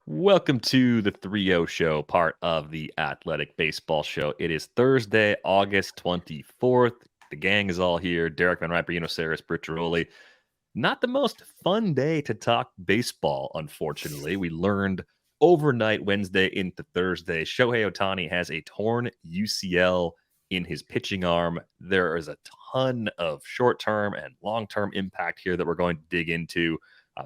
Welcome to the 3-0 show, part of the Athletic Baseball Show. It is Thursday, August 24th. The gang is all here. Derek Van Riper, Britt. Not the most fun day to talk baseball, unfortunately. We learned overnight Wednesday into Thursday, Shohei Ohtani has a torn UCL in his pitching arm. There is a ton of short-term and long-term impact here that we're going to dig into.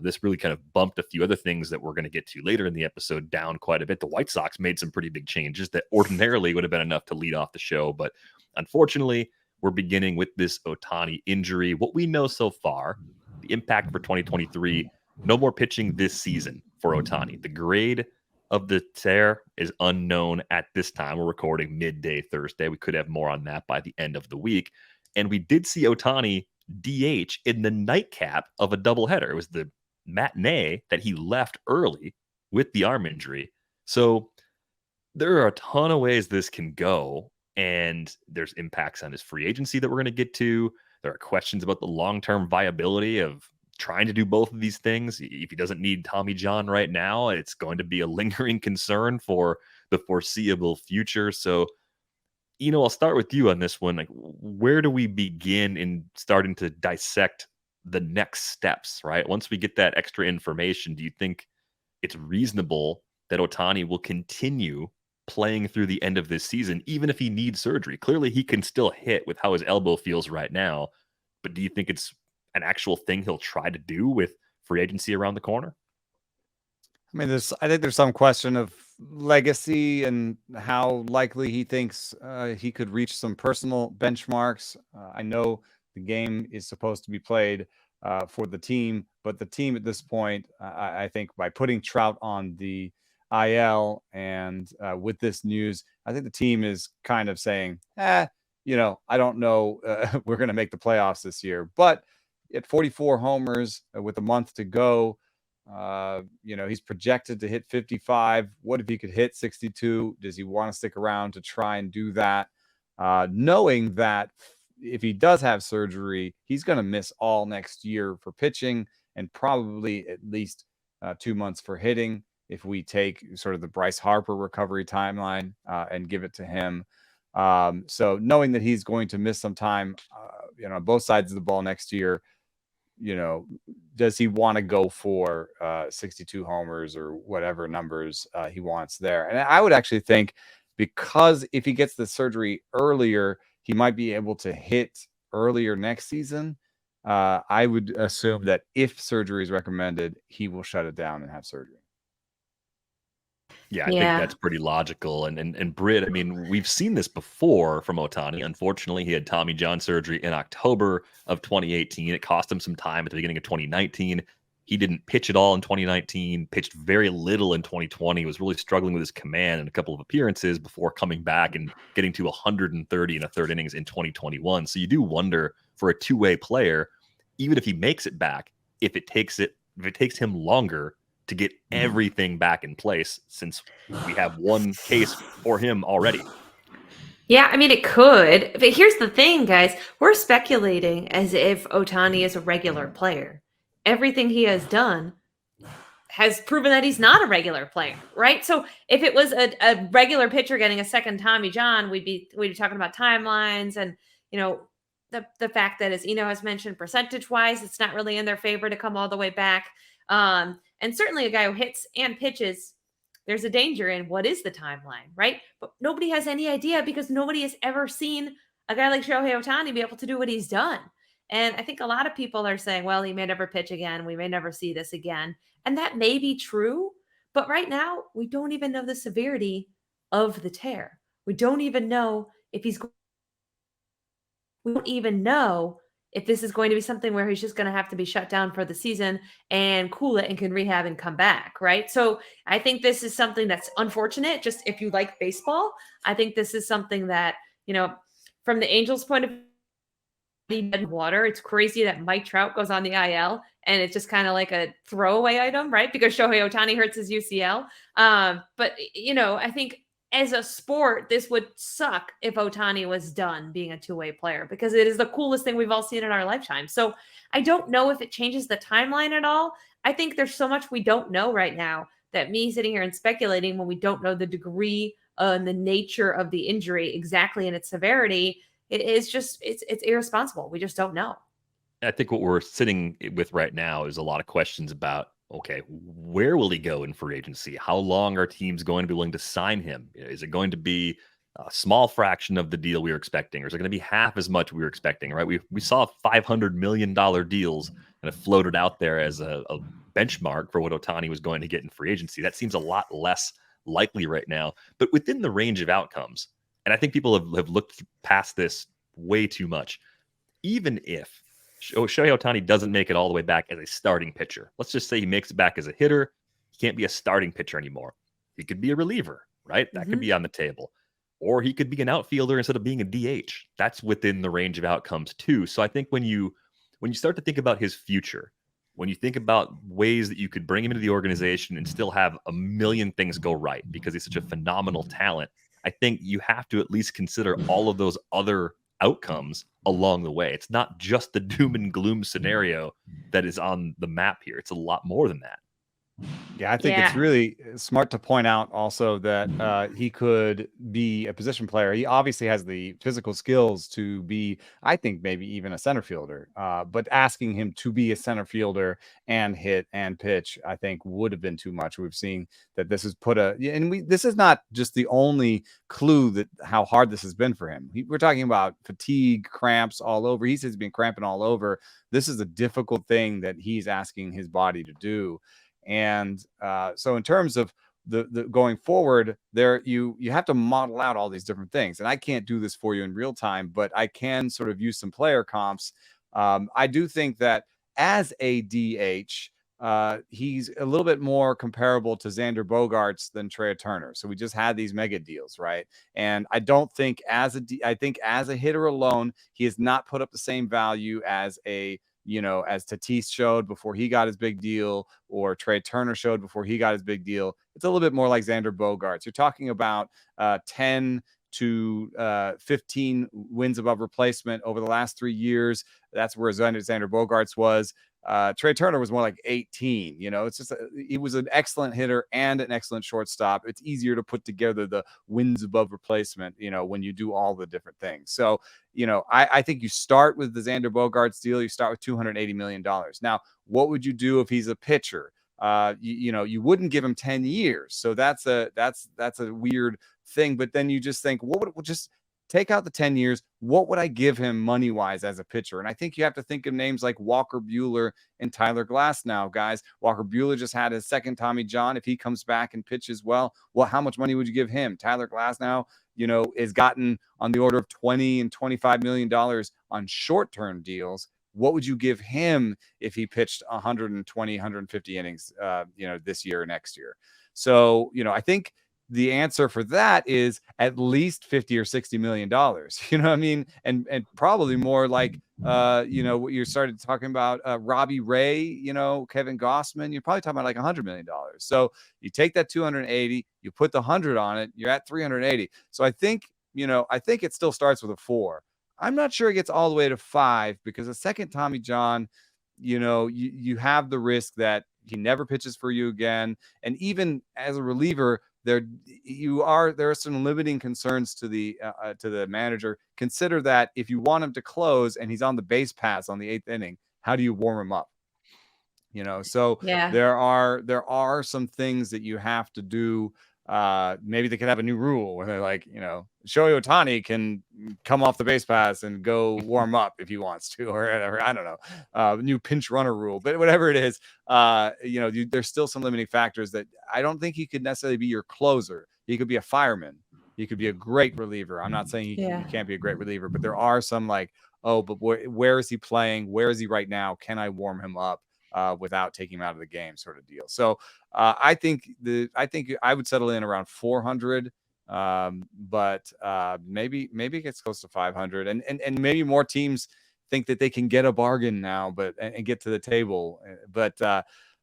This really kind of bumped a few other things that we're going to get to later in the episode down quite a bit. The White Sox made some pretty big changes that ordinarily would have been enough to lead off the show. But unfortunately, we're beginning with this Ohtani injury. What we know so far, the impact for 2023, no more pitching this season for Ohtani. The grade of the tear is unknown at this time. We're recording midday Thursday. We could have more on that by the end of the week. And we did see Ohtani DH in the nightcap of a doubleheader. It was the matinee that he left early with the arm injury. So there are a ton of ways this can go, and there's impacts on his free agency that we're going to get to. There are questions about the long-term viability of trying to do both of these things. If he doesn't need Tommy John right now, it's going to be a lingering concern for the foreseeable future. So, I'll start with you on this one. Like, where do we begin in starting to dissect the next steps, right? Once we get that extra information, do you think it's reasonable that Ohtani will continue playing through the end of this season, even if he needs surgery? Clearly, he can still hit with how his elbow feels right now, but do you think it's an actual thing he'll try to do with free agency around the corner? I think there's some question of legacy and how likely he thinks he could reach some personal benchmarks. I know the game is supposed to be played for the team, but the team at this point, I think by putting Trout on the IL and with this news, I think the team is kind of saying, I don't know, we're going to make the playoffs this year. But at 44 homers with a month to go, he's projected to hit 55. What if he could hit 62? Does he want to stick around to try and do that? Knowing that if he does have surgery, he's going to miss all next year for pitching and probably at least 2 months for hitting if we take sort of the Bryce Harper recovery timeline and give it to him. So knowing that he's going to miss some time, on both sides of the ball next year, does he want to go for 62 homers or whatever numbers he wants there? And I would actually think, because if he gets the surgery earlier, he might be able to hit earlier next season. I would assume that if surgery is recommended, he will shut it down and have surgery. Yeah, I think that's pretty logical. And Britt, I mean, we've seen this before from Ohtani. Unfortunately, he had Tommy John surgery in October of 2018. It cost him some time at the beginning of 2019. He didn't pitch at all in 2019, pitched very little in 2020, was really struggling with his command in a couple of appearances before coming back and getting to 130 in the third innings in 2021. So you do wonder, for a two-way player, even if he makes it back, if it takes him longer to get everything back in place, since we have one case for him already. Yeah, I mean, it could. But here's the thing, guys. We're speculating as if Ohtani is a regular player. Everything he has done has proven that he's not a regular player, right? So if it was a regular pitcher getting a second Tommy John, we'd be talking about timelines and, the fact that, as Eno has mentioned, percentage-wise, it's not really in their favor to come all the way back. And certainly a guy who hits and pitches, there's a danger in what is the timeline, right? But nobody has any idea because nobody has ever seen a guy like Shohei Ohtani be able to do what he's done. And I think a lot of people are saying, well, he may never pitch again. We may never see this again. And that may be true. But right now, we don't even know the severity of the tear. We don't even know if we don't even know if this is going to be something where he's just going to have to be shut down for the season and cool it and can rehab and come back, right? So I think this is something that's unfortunate. Just if you like baseball, I think this is something that, from the Angels' point of view, water, it's crazy that Mike Trout goes on the IL and it's just kind of like a throwaway item, right? Because Shohei Ohtani hurts his UCL. But, I think as a sport, this would suck if Ohtani was done being a two-way player, because it is the coolest thing we've all seen in our lifetime. So I don't know if it changes the timeline at all. I think there's so much we don't know right now that me sitting here and speculating when we don't know the degree and the nature of the injury exactly and its severity, it's irresponsible. We just don't know. I think what we're sitting with right now is a lot of questions about, okay, where will he go in free agency? How long are teams going to be willing to sign him? Is it going to be a small fraction of the deal we were expecting, or is it going to be half as much we were expecting? Right? We saw $500 million deals kind of floated out there as a benchmark for what Ohtani was going to get in free agency. That seems a lot less likely right now, but within the range of outcomes. And I think people have looked past this way too much. Even if Shohei Ohtani doesn't make it all the way back as a starting pitcher, let's just say he makes it back as a hitter, he can't be a starting pitcher anymore. He could be a reliever, right? That could be on the table. Or he could be an outfielder instead of being a DH. That's within the range of outcomes too. So I think when you start to think about his future, when you think about ways that you could bring him into the organization and still have a million things go right because he's such a phenomenal talent, I think you have to at least consider all of those other outcomes along the way. It's not just the doom and gloom scenario that is on the map here. It's a lot more than that. Yeah, I think it's really smart to point out also that he could be a position player. He obviously has the physical skills to be, I think, maybe even a center fielder. But asking him to be a center fielder and hit and pitch, I think, would have been too much. We've seen that this has this is not just the only clue that how hard this has been for him. We're talking about fatigue, cramps all over. He says he's been cramping all over. This is a difficult thing that he's asking his body to do. And so in terms of the going forward there, you have to model out all these different things. And I can't do this for you in real time, but I can sort of use some player comps. I do think that as a DH, he's a little bit more comparable to Xander Bogaerts than Trey Turner. So we just had these mega deals, right? And I don't think I think as a hitter alone, he has not put up the same value as as Tatis showed before he got his big deal, or Trey Turner showed before he got his big deal. It's a little bit more like Xander Bogaerts. You're talking about 10 to 15 wins above replacement over the last 3 years. That's where Xander Bogaerts was. Trey Turner was more like 18. It's just he was an excellent hitter and an excellent shortstop. It's easier to put together the wins above replacement, when you do all the different things. So, I think you start with the Xander Bogaerts deal. You start with $280 million. Now, what would you do if he's a pitcher? You wouldn't give him 10 years. So that's a weird thing. But then you just think, what would just take out the 10 years? What would I give him money wise as a pitcher? And I think you have to think of names like Walker Buehler and Tyler Glass now, guys. Walker Buehler just had his second Tommy John. If he comes back and pitches well, how much money would you give him? Tyler Glass now, is gotten on the order of $20 and $25 million on short-term deals. What would you give him if he pitched 120, 150 innings, this year or next year? So, I think the answer for that is at least 50 or 60 million dollars. You know what I mean? And probably more like what you started talking about, Robbie Ray, Kevin Gossman, you're probably talking about like $100 million. So you take that 280, you put the 100 on it, you're at 380. So I think it still starts with a 4. I'm not sure it gets all the way to 5 because a second Tommy John, you have the risk that he never pitches for you again. And even as a reliever, there are some limiting concerns to the manager. Consider that if you want him to close and he's on the base paths on the 8th inning, how do you warm him up? So there are some things that you have to do. Maybe they could have a new rule where they're like, Shohei Ohtani can come off the base paths and go warm up if he wants to, or I don't know, new pinch runner rule, but whatever it is, there's still some limiting factors that I don't think he could necessarily be your closer. He could be a fireman. He could be a great reliever. I'm not saying he can't be a great reliever, but there are some like, but where is he playing? Where is he right now? Can I warm him up without taking him out of the game, sort of deal? So I think I would settle in around 400. But maybe it gets close to 500, and maybe more teams think that they can get a bargain now, and get to the table. But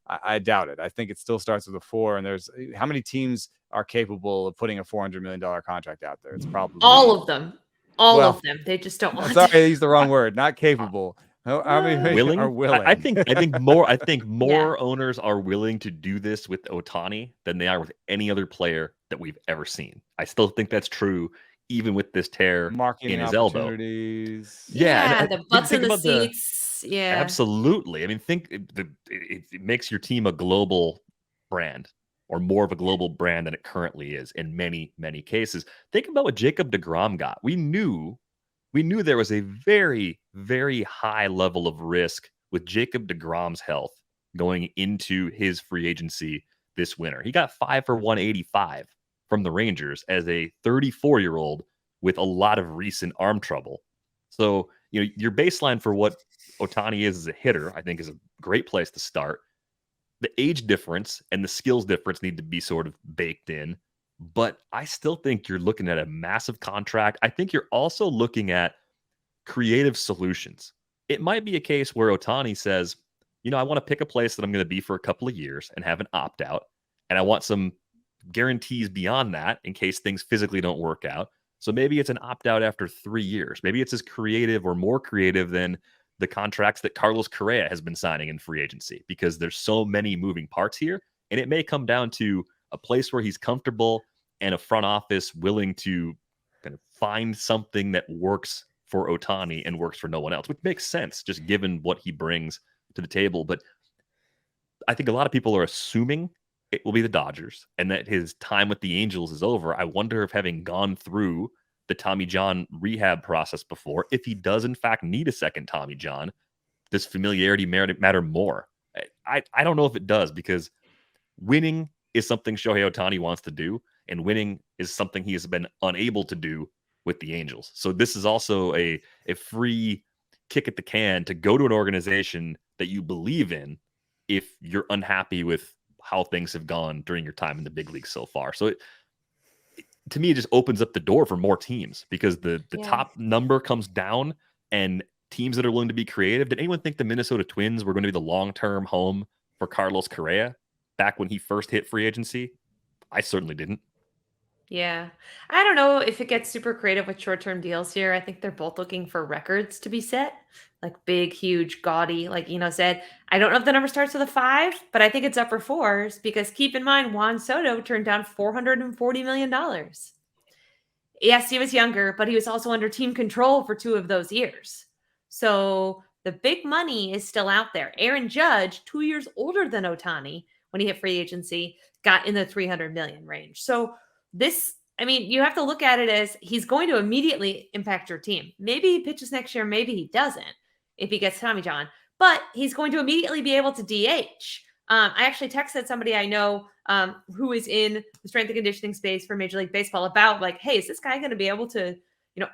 I doubt it. I think it still starts with a 4. And there's how many teams are capable of putting a $400 million contract out there? It's probably all of them. All of them. They just don't want. Sorry, I used the wrong word. Not capable. How many willing? are willing? I think more owners are willing to do this with Ohtani than they are with any other player that we've ever seen. I still think that's true, even with this tear Marketing in his elbow. opportunities. Yeah, and the butts in think the about seats. Yeah, absolutely. I mean, it makes your team a global brand, or more of a global brand than it currently is in many, many cases. Think about what Jacob deGrom got. We knew there was a very, very high level of risk with Jacob deGrom's health going into his free agency this winter. He got 5 for 185 from the Rangers as a 34-year-old with a lot of recent arm trouble. So, your baseline for what Ohtani is as a hitter, I think, is a great place to start. The age difference and the skills difference need to be sort of baked in. But I still think you're looking at a massive contract. I think you're also looking at creative solutions. It might be a case where Ohtani says, I want to pick a place that I'm going to be for a couple of years and have an opt out. And I want some guarantees beyond that in case things physically don't work out. So maybe it's an opt out after 3 years. Maybe it's as creative or more creative than the contracts that Carlos Correa has been signing in free agency, because there's so many moving parts here. And it may come down to a place where he's comfortable and a front office willing to kind of find something that works for Ohtani and works for no one else, which makes sense just given what he brings to the table. But I think a lot of people are assuming it will be the Dodgers and that his time with the Angels is over. I wonder if, having gone through the Tommy John rehab process before, if he does in fact need a second Tommy John, does familiarity matter more? I don't know if it does, because winning is something Shohei Ohtani wants to do, and winning is something he has been unable to do with the Angels. So this is also a free kick at the can to go to an organization that you believe in if you're unhappy with how things have gone during your time in the big leagues so far. So to me, it just opens up the door for more teams, because the top number comes down and teams that are willing to be creative. Did anyone think the Minnesota Twins were going to be the long-term home for Carlos Correa back when he first hit free agency? I certainly didn't. Yeah. I don't know if it gets super creative with short-term deals here. I think they're both looking for records to be set, like big, huge, gaudy, like Eno said. I don't know if the number starts with a 5, but I think it's upper 4s, because keep in mind, Juan Soto turned down $440 million. Yes, he was younger, but he was also under team control for 2 of those years. So the big money is still out there. Aaron Judge, 2 years older than Ohtani when he hit free agency, got in the 300 million range. So you have to look at it as he's going to immediately impact your team. Maybe he pitches next year, maybe he doesn't if he gets Tommy John, but he's going to immediately be able to DH. I actually texted somebody I know who is in the strength and conditioning space for Major League Baseball about, like, hey, is this guy going to be able to,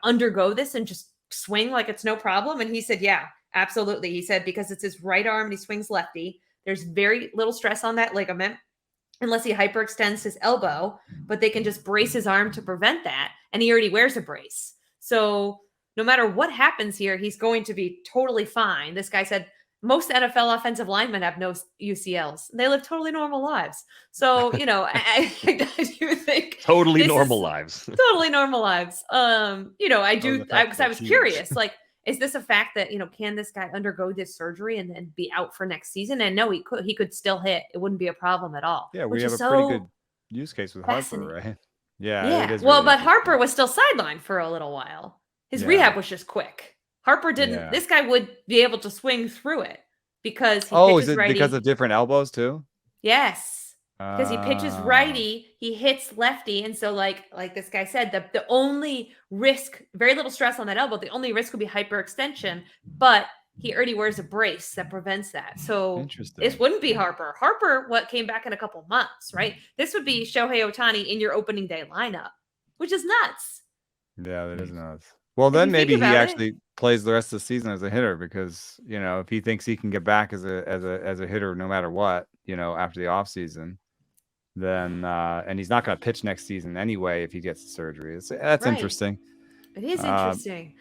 undergo this and just swing like it's no problem? And he said, yeah, absolutely. He said, because it's his right arm and he swings lefty, there's very little stress on that ligament, unless he hyperextends his elbow, but they can just brace his arm to prevent that. And he already wears a brace. So no matter what happens here, he's going to be totally fine. This guy said most NFL offensive linemen have no UCLs. They live totally normal lives. So, I do think totally normal lives. Totally normal lives. Because I was curious, like, is this a fact that, can this guy undergo this surgery and then be out for next season? And no, he could still hit. It wouldn't be a problem at all. Yeah, we have a pretty good use case with Harper, right? Yeah. It is well, really but Harper was still sidelined for a little while. His rehab was just quick. Harper didn't. Yeah. This guy would be able to swing through it because he pitches is it righty. Because of different elbows too? Yes. Because he pitches righty, he hits lefty. And so like this guy said, the only risk, very little stress on that elbow, the only risk would be hyperextension, but he already wears a brace that prevents that. So this wouldn't be Harper. Harper, came back in a couple months, right? This would be Shohei Ohtani in your opening day lineup, which is nuts. Yeah, that is nuts. Well, then maybe he actually plays the rest of the season as a hitter, because, if he thinks he can get back as a hitter no matter what, after the offseason, then and he's not going to pitch next season anyway if he gets the surgery. That's interesting. It is interesting.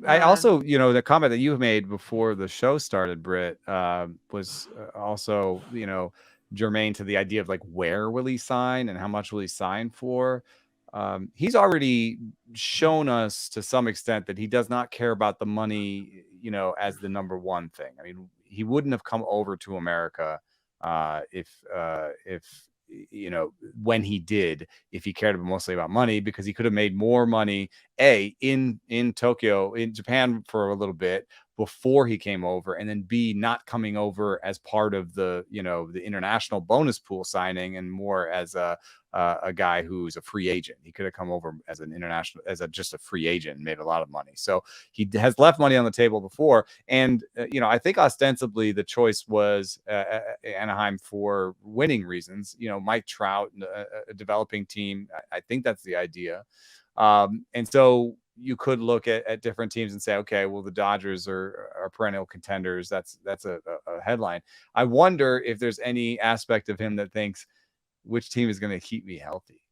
I also, the comment that you made before the show started, Britt, was also, germane to the idea of, like, where will he sign and how much will he sign for? He's already shown us to some extent that he does not care about the money, as the number one thing. I mean, he wouldn't have come over to America if when he did, if he cared mostly about money, because he could have made more money in Tokyo, in Japan for a little bit before he came over, and then B, not coming over as part of the the international bonus pool signing and more as a guy who's a free agent. He could have come over as an international, just a free agent, and made a lot of money. So he has left money on the table before. And, I think ostensibly the choice was Anaheim for winning reasons. Mike Trout, a developing team. I think that's the idea. And so you could look at different teams and say, okay, well, the Dodgers are perennial contenders. That's a headline. I wonder if there's any aspect of him that thinks, which team is going to keep me healthy?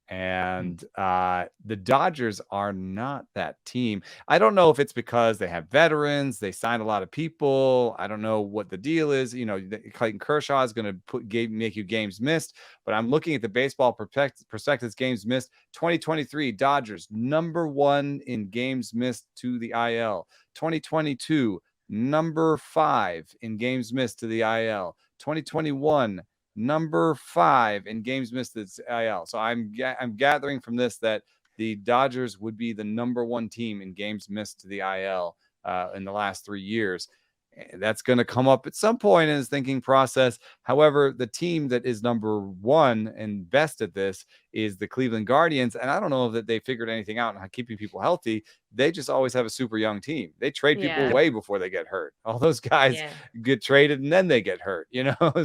And the Dodgers are not that team. I don't know if it's because they have veterans, they signed a lot of people. I don't know what the deal is. Clayton Kershaw is going to make you games missed, but I'm looking at the baseball prospectus games missed. 2023 Dodgers number 1 in games missed to the IL. 2022 number 5 in games missed to the IL. 2021 number 5 in games missed to the IL. So I'm gathering from this that the Dodgers would be the number 1 team in games missed to the IL in the last 3 years. That's going to come up at some point in his thinking process. However, the team that is number 1 and best at this is the Cleveland Guardians. And I don't know if they figured anything out on keeping people healthy. They just always have a super young team. They trade people way before they get hurt. All those guys get traded and then they get hurt,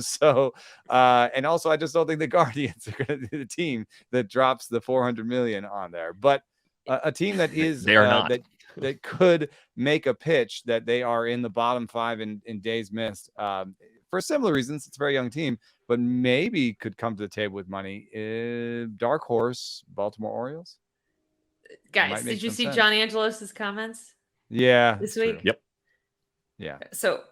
So, and also I just don't think the Guardians are going to be the team that drops the $400 million on there. But a team that is they are not. That could make a pitch that they are in the bottom 5 in days missed for similar reasons. It's a very young team, but maybe could come to the table with money. Dark horse, Baltimore Orioles. Guys, did you see John Angelos' comments? Yeah, this week. True. Yep. Yeah. So,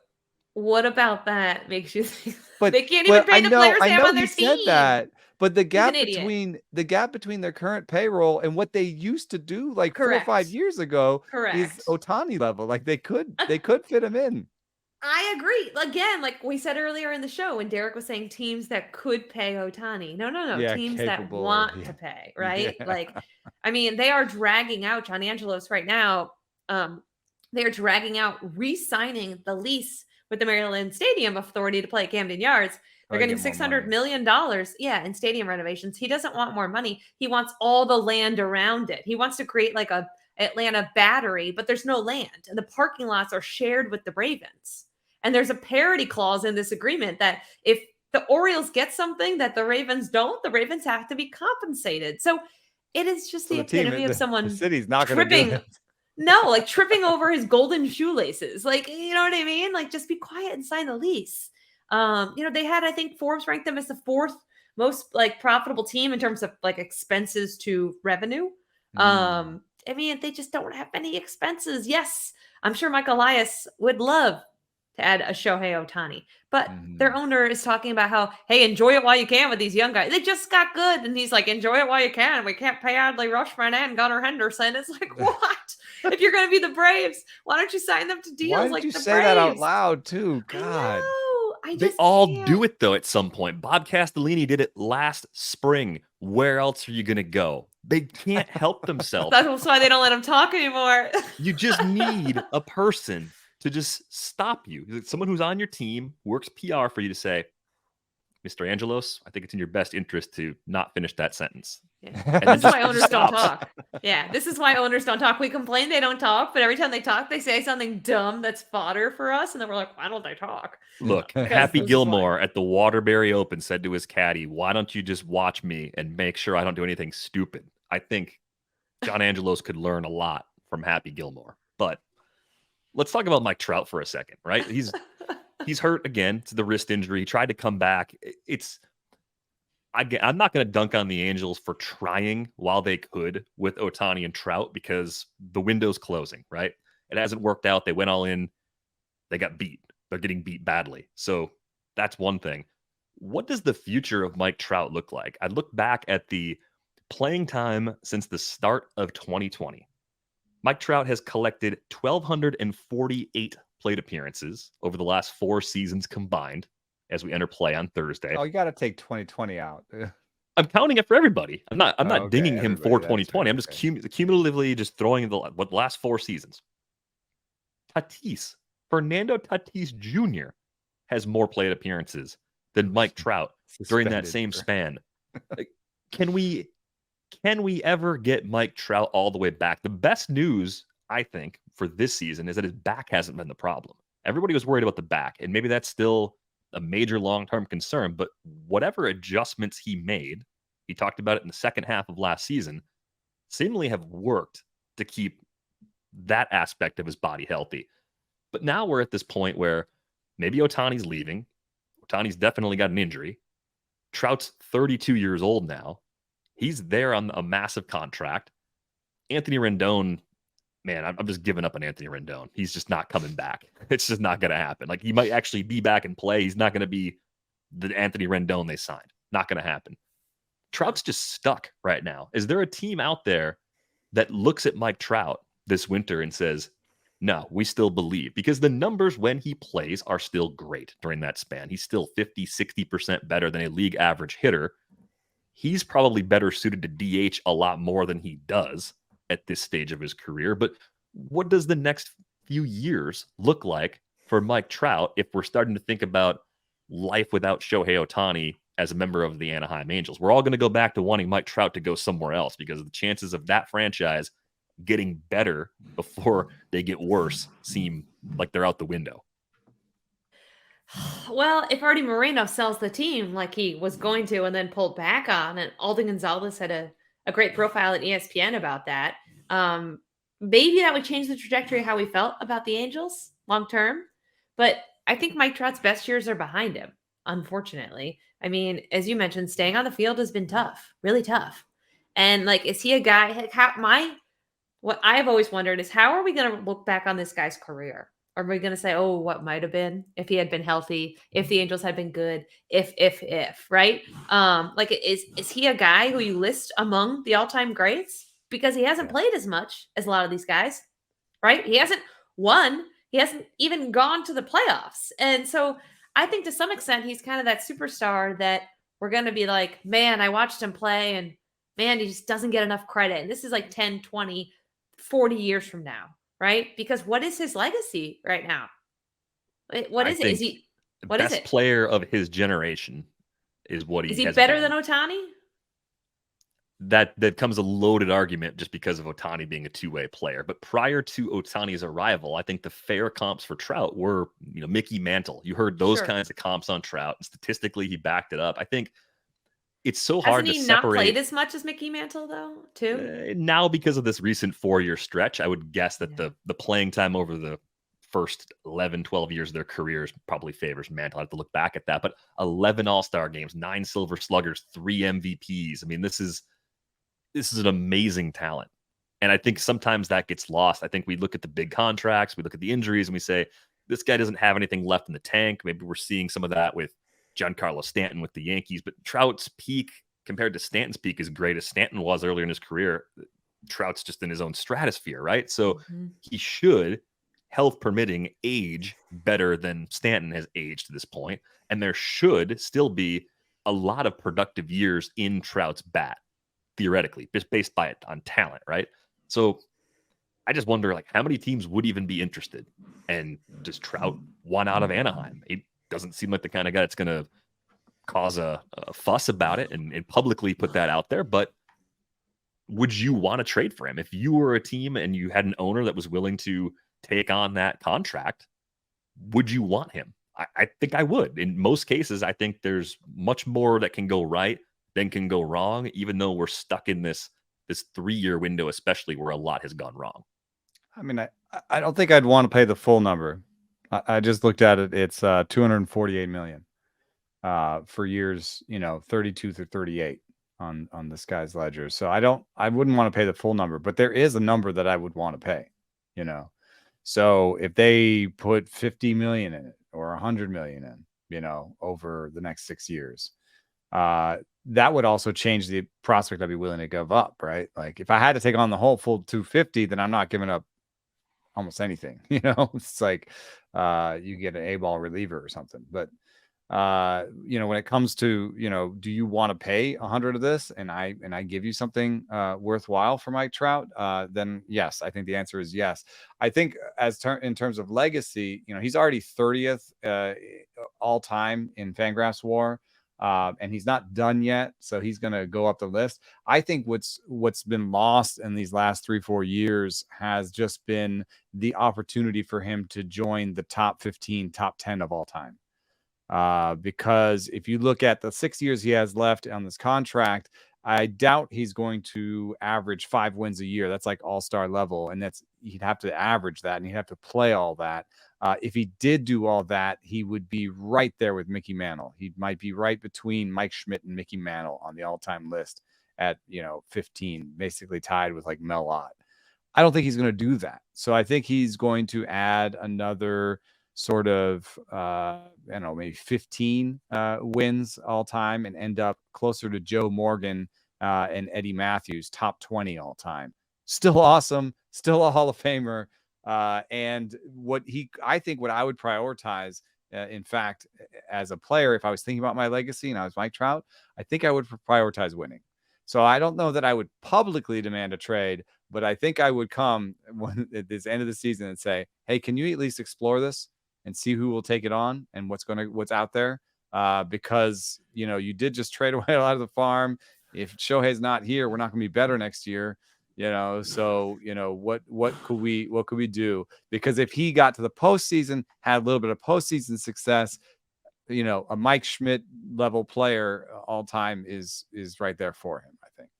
what about that makes you think but they can't even pay the players they have on their team? Said that. But the gap between their current payroll and what they used to do like 4 or 5 years ago is Ohtani level. Like they could fit him in. I agree. Again, like we said earlier in the show, when Derek was saying teams that could pay Ohtani. No. Yeah, teams that want to pay, right? Yeah. Like, I mean, they are dragging out John Angelos right now. They are dragging out re-signing the lease with the Maryland Stadium Authority to play at Camden Yards. They're getting $600 million, in stadium renovations. He doesn't want more money. He wants all the land around it. He wants to create like a Atlanta Battery, but there's no land. And the parking lots are shared with the Ravens. And there's a parity clause in this agreement that if the Orioles get something that the Ravens don't, the Ravens have to be compensated. So it is just the epitome of someone the city's not going to do it. No, like tripping over his golden shoelaces. Like, you know what I mean? Like, just be quiet and sign the lease. They had, I think Forbes ranked them as the 4th most like profitable team in terms of like expenses to revenue. I mean, they just don't have any expenses. Yes, I'm sure Mike Elias would love to add a Shohei Ohtani, but their owner is talking about how, hey, enjoy it while you can with these young guys. They just got good. And he's like, enjoy it while you can. We can't pay Adley Rutschman and Gunnar Henderson. It's like, what? If you're going to be the Braves, why don't you sign them to deals like the Braves? Why did you say that out loud too? God. They all do it though at some point. Bob Castellini did it last spring. Where else are you going to go? They can't help themselves. That's why they don't let them talk anymore. You just need a person to just stop you. Someone who's on your team, works PR for you to say, Mr. Angelos, I think it's in your best interest to not finish that sentence. Yeah. That's why owners don't talk. Yeah, this is why owners don't talk. We complain they don't talk, but every time they talk, they say something dumb that's fodder for us. And then we're like, why don't they talk? Look, Happy Gilmore at the Waterbury Open said to his caddy, why don't you just watch me and make sure I don't do anything stupid? I think John Angelos could learn a lot from Happy Gilmore. But let's talk about Mike Trout for a second, right? He's hurt again to the wrist injury. He tried to come back. I'm not going to dunk on the Angels for trying while they could with Ohtani and Trout because the window's closing, right? It hasn't worked out. They went all in. They got beat. They're getting beat badly. So that's one thing. What does the future of Mike Trout look like? I look back at the playing time since the start of 2020. Mike Trout has collected 1,248 plate appearances over the last 4 seasons combined as we enter play on Thursday. Oh, you got to take 2020 out. I'm counting it for everybody. I'm not Okay, dinging him for everybody, 2020. right, I'm just okay. cumulatively just throwing the last 4 seasons. Fernando Tatis Jr. has more plate appearances than Mike Trout during that same span. Can we ever get Mike Trout all the way back? The best news, I think, for this season is that his back hasn't been the problem. Everybody was worried about the back, and maybe that's still a major long-term concern, but whatever adjustments he made, he talked about it in the second half of last season, seemingly have worked to keep that aspect of his body healthy. But now we're at this point where maybe Ohtani's leaving. Ohtani's definitely got an injury. Trout's 32 years old now. He's there on a massive contract. Anthony Rendon, man, I'm just giving up on Anthony Rendon. He's just not coming back. It's just not going to happen. Like, he might actually be back and play. He's not going to be the Anthony Rendon they signed. Not going to happen. Trout's just stuck right now. Is there a team out there that looks at Mike Trout this winter and says, no, we still believe? Because the numbers when he plays are still great during that span. He's still 50, 60% better than a league average hitter. He's probably better suited to DH a lot more than he does at this stage of his career. But what does the next few years look like for Mike Trout if we're starting to think about life without Shohei Ohtani as a member of the Anaheim Angels? We're all going to go back to wanting Mike Trout to go somewhere else because the chances of that franchise getting better before they get worse seem like they're out the window. Well, if Artie Moreno sells the team like he was going to and then pulled back on, and Alden Gonzalez had a great profile at ESPN about that, maybe that would change the trajectory of how we felt about the Angels long term. But I think Mike Trout's best years are behind him, unfortunately. I mean, as you mentioned, staying on the field has been tough, really tough. And like, is he a guy? What I've always wondered is, how are we going to look back on this guy's career? Are we going to say, oh, what might have been if he had been healthy, if the Angels had been good, if, right? Like, is he a guy who you list among the all-time greats? Because he hasn't played as much as a lot of these guys, right? He hasn't won. He hasn't even gone to the playoffs. And so I think to some extent, he's kind of that superstar that we're going to be like, man, I watched him play, and man, he just doesn't get enough credit. And this is like 10, 20, 40 years from now, right? Because what is his legacy right now? What is it? Is he what is best it? Player of his generation is what he Is he has better been. than Ohtani? That comes a loaded argument just because of Ohtani being a two-way player. But prior to Ohtani's arrival, I think the fair comps for Trout were, Mickey Mantle. You heard those kinds of comps on Trout. And statistically, he backed it up. I think it's so hard to Hasn't he separate. not played as much as Mickey Mantle, though, too? Now, because of this recent 4-year stretch, I would guess that the playing time over the first 11, 12 years of their careers probably favors Mantle. I have to look back at that. But 11 All-Star games, 9 Silver Sluggers, 3 MVPs. I mean, this is an amazing talent. And I think sometimes that gets lost. I think we look at the big contracts, we look at the injuries, and we say, this guy doesn't have anything left in the tank. Maybe we're seeing some of that with Giancarlo Stanton with the Yankees, but Trout's peak compared to Stanton's peak is great as Stanton was earlier in his career. Trout's just in his own stratosphere, right? So he should, health permitting, age better than Stanton has aged to this point. And there should still be a lot of productive years in Trout's bat, theoretically, just based on talent, right? So I just wonder, like, how many teams would even be interested? And does Trout want out of Anaheim? He doesn't seem like the kind of guy that's going to cause a fuss about it and publicly put that out there. But would you want to trade for him? If you were a team and you had an owner that was willing to take on that contract, would you want him? I think I would. In most cases, I think there's much more that can go right than can go wrong, even though we're stuck in this 3-year window, especially where a lot has gone wrong. I mean, I don't think I'd want to pay the full number. I just looked at it. It's $248 million for years, 32 through 38 on this guy's ledger. So I wouldn't want to pay the full number, but there is a number that I would want to pay, So if they put 50 million in it or 100 million in, over the next 6 years, that would also change the prospect I'd be willing to give up, right? Like if I had to take on the whole full 250, then I'm not giving up almost anything. It's like you get an A-ball reliever or something. But when it comes to, do you want to pay 100 of this and I give you something worthwhile for Mike Trout? Then yes, I think the answer is yes. I think in terms of legacy, he's already 30th all time in Fangraphs WAR. And he's not done yet, so he's going to go up the list. I think what's been lost in these last 3-4 years has just been the opportunity for him to join the top 15, top 10 of all time. Because if you look at the 6 years he has left on this contract, I doubt he's going to average 5 wins a year. That's like all-star level, and he'd have to average that, and he'd have to play all that. If he did do all that, he would be right there with Mickey Mantle. He might be right between Mike Schmidt and Mickey Mantle on the all-time list at 15, basically tied with like Mel Ott. I don't think he's going to do that. So I think he's going to add another sort of maybe 15 wins all time and end up closer to Joe Morgan and Eddie Matthews, top 20 all time. Still awesome, still a Hall of Famer. And I think what I would prioritize, in fact, as a player, if I was thinking about my legacy and I was Mike Trout, I think I would prioritize winning. So I don't know that I would publicly demand a trade, but I think I would come at this end of the season and say, hey, can you at least explore this and see who will take it on and what's out there? Because, you did just trade away a lot of the farm. If Shohei's not here, we're not going to be better next year. So what could we do? Because if he got to the postseason, had a little bit of postseason success, a Mike Schmidt level player all time is right there for him, I think.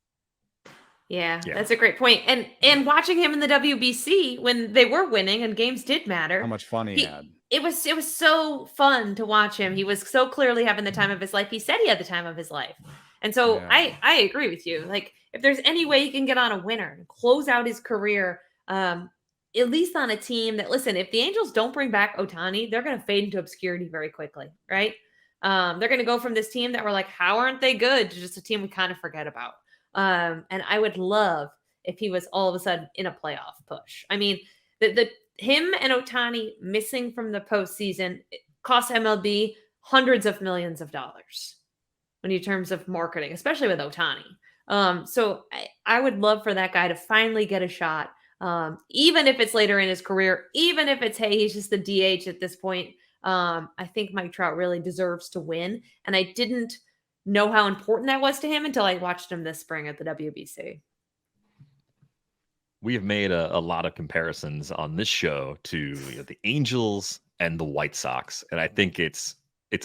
Yeah, that's a great point. And watching him in the WBC when they were winning and games did matter. How much fun he had. It was so fun to watch him. He was so clearly having the time of his life. He said he had the time of his life. And so I agree with you. Like if there's any way he can get on a winner and close out his career, at least on a team that, listen, if the Angels don't bring back Ohtani, they're going to fade into obscurity very quickly, right? They're going to go from this team that we're like, how aren't they good, to just a team we kind of forget about. And I would love if he was all of a sudden in a playoff push. I mean, him and Ohtani missing from the postseason cost MLB hundreds of millions of dollars in terms of marketing, especially with Ohtani. So I would love for that guy to finally get a shot, even if it's later in his career, even if it's, hey, he's just the DH at this point. I think Mike Trout really deserves to win. And I didn't know how important that was to him until I watched him this spring at the WBC. We have made a lot of comparisons on this show to the Angels and the White Sox, and I think it's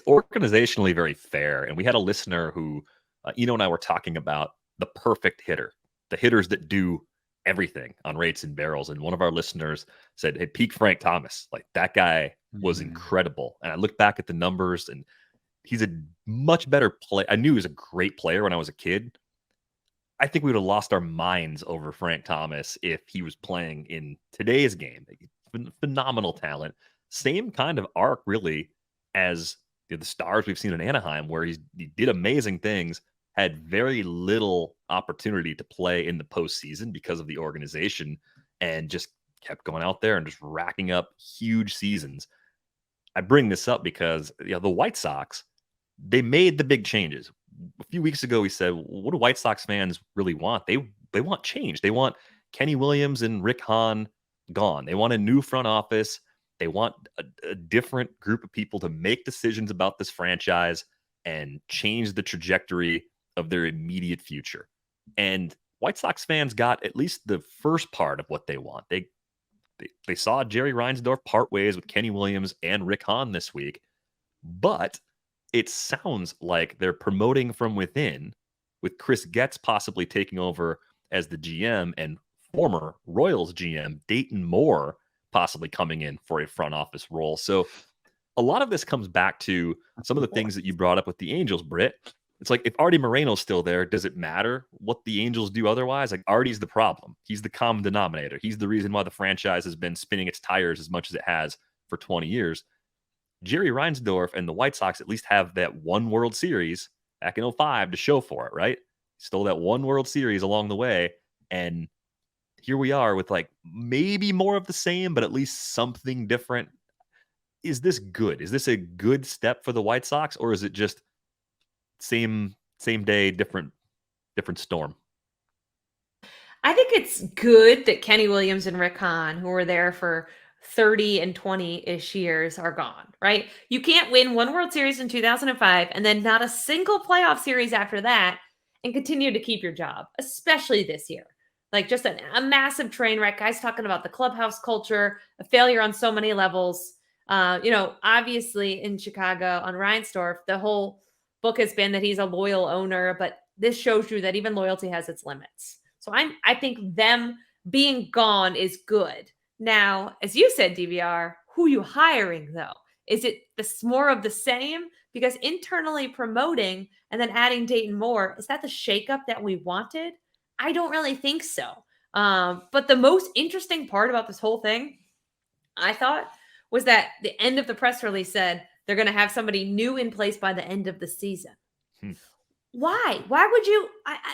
organizationally very fair. And we had a listener who, and I were talking about the perfect hitter, the hitters that do everything on Rates and Barrels. And one of our listeners said, hey, peak Frank Thomas, like that guy was incredible. And I look back at the numbers, and he's a much better player. I knew he was a great player when I was a kid. I think we would have lost our minds over Frank Thomas if he was playing in today's game. Phenomenal talent. Same kind of arc, really, as the stars we've seen in Anaheim, where he did amazing things, had very little opportunity to play in the postseason because of the organization, and just kept going out there and just racking up huge seasons. I bring this up because the White Sox, they made the big changes. A few weeks ago, we said, what do White Sox fans really want? They want change. They want Kenny Williams and Rick Hahn gone. They want a new front office. They want a different group of people to make decisions about this franchise and change the trajectory of their immediate future. And White Sox fans got at least the first part of what they want. They saw Jerry Reinsdorf part ways with Kenny Williams and Rick Hahn this week, but it sounds like they're promoting from within, with Chris Getz possibly taking over as the GM and former Royals GM Dayton Moore possibly coming in for a front office role. So a lot of this comes back to some of the things that you brought up with the Angels, Britt. It's like, if Artie Moreno's still there, does it matter what the Angels do otherwise? Like, Artie's the problem. He's the common denominator. He's the reason why the franchise has been spinning its tires as much as it has for 20 years. Jerry Reinsdorf and the White Sox at least have that one World Series back in 05 to show for it, right? Stole that one World Series along the way. And here we are with like maybe more of the same, but at least something different. Is this good? Is this a good step for the White Sox, or is it just same day, different storm? I think it's good that Kenny Williams and Rick Hahn, who were there for 30 and 20-ish years, are gone, right? You can't win one World Series in 2005 and then not a single playoff series after that and continue to keep your job, especially this year. Like just a massive train wreck. Guys talking about the clubhouse culture, a failure on so many levels. Obviously in Chicago on Reinsdorf, the whole book has been that he's a loyal owner, but this shows you that even loyalty has its limits. So I think them being gone is good. Now, as you said, DVR, who you hiring though? Is it more of the same? Because internally promoting and then adding Dayton Moore, is that the shakeup that we wanted? I don't really think so. But the most interesting part about this whole thing, I thought, was that the end of the press release said they're going to have somebody new in place by the end of the season. Why? Why would you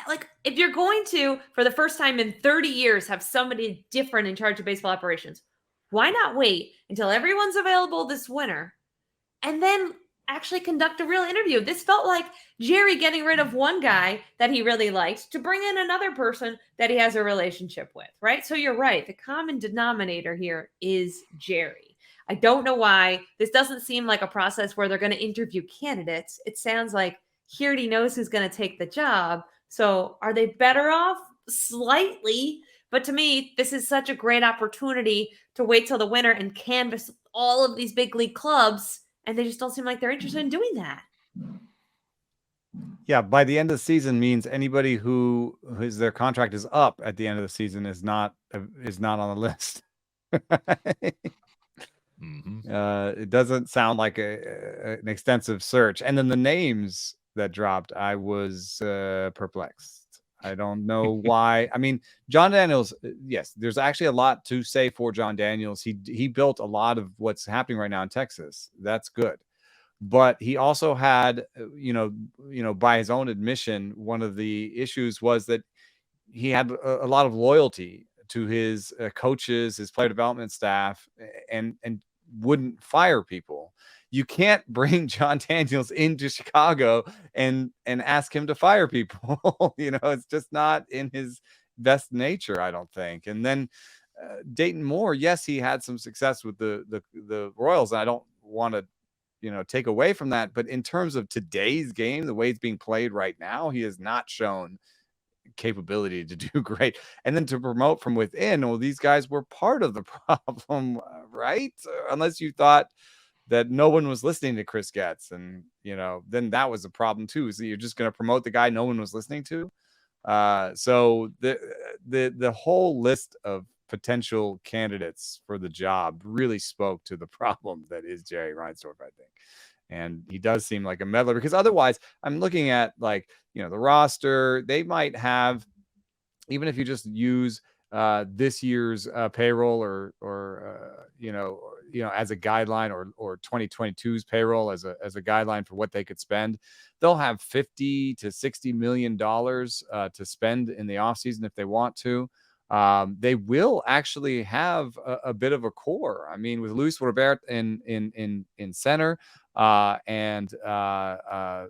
like if you're going to, for the first time in 30 years, have somebody different in charge of baseball operations? Why not wait until everyone's available this winter and then actually conduct a real interview? This felt like Jerry getting rid of one guy that he really liked to bring in another person that he has a relationship with, right? So you're right. The common denominator here is Jerry. I don't know why. This doesn't seem like a process where they're going to interview candidates. It sounds like he already knows who's going to take the job. So are they better off? Slightly. But to me, this is such a great opportunity to wait till the winter and canvass all of these big league clubs. And they just don't seem like they're interested in doing that. Yeah, by the end of the season means anybody who their contract is up at the end of the season is not on the list. It doesn't sound like an extensive search. And then the names that dropped, I was perplexed. I don't know why. I mean, John Daniels, yes, there's actually a lot to say for John Daniels. He built a lot of what's happening right now in Texas. That's good. But he also had, by his own admission, one of the issues was that he had a lot of loyalty to his coaches, his player development staff, and wouldn't fire people. You can't bring John Daniels into Chicago and ask him to fire people. It's just not in his best nature, I don't think. And then Dayton Moore, yes, he had some success with the Royals, and I don't want to take away from that. But in terms of today's game, the way it's being played right now, he has not shown capability to do great. And then to promote from within, well, these guys were part of the problem, right? Unless you thought that no one was listening to Chris Getz, and then that was a problem too. So you're just going to promote the guy no one was listening to. So the whole list of potential candidates for the job really spoke to the problem that is Jerry Reinsdorf, I think. And he does seem like a meddler, because otherwise I'm looking at the roster. They might have, even if you just use this year's payroll or as a guideline, or 2022's payroll as a guideline for what they could spend, they'll have $50 to $60 million to spend in the offseason if they want to. They will actually have a bit of a core. I mean, with Luis Robert in center, and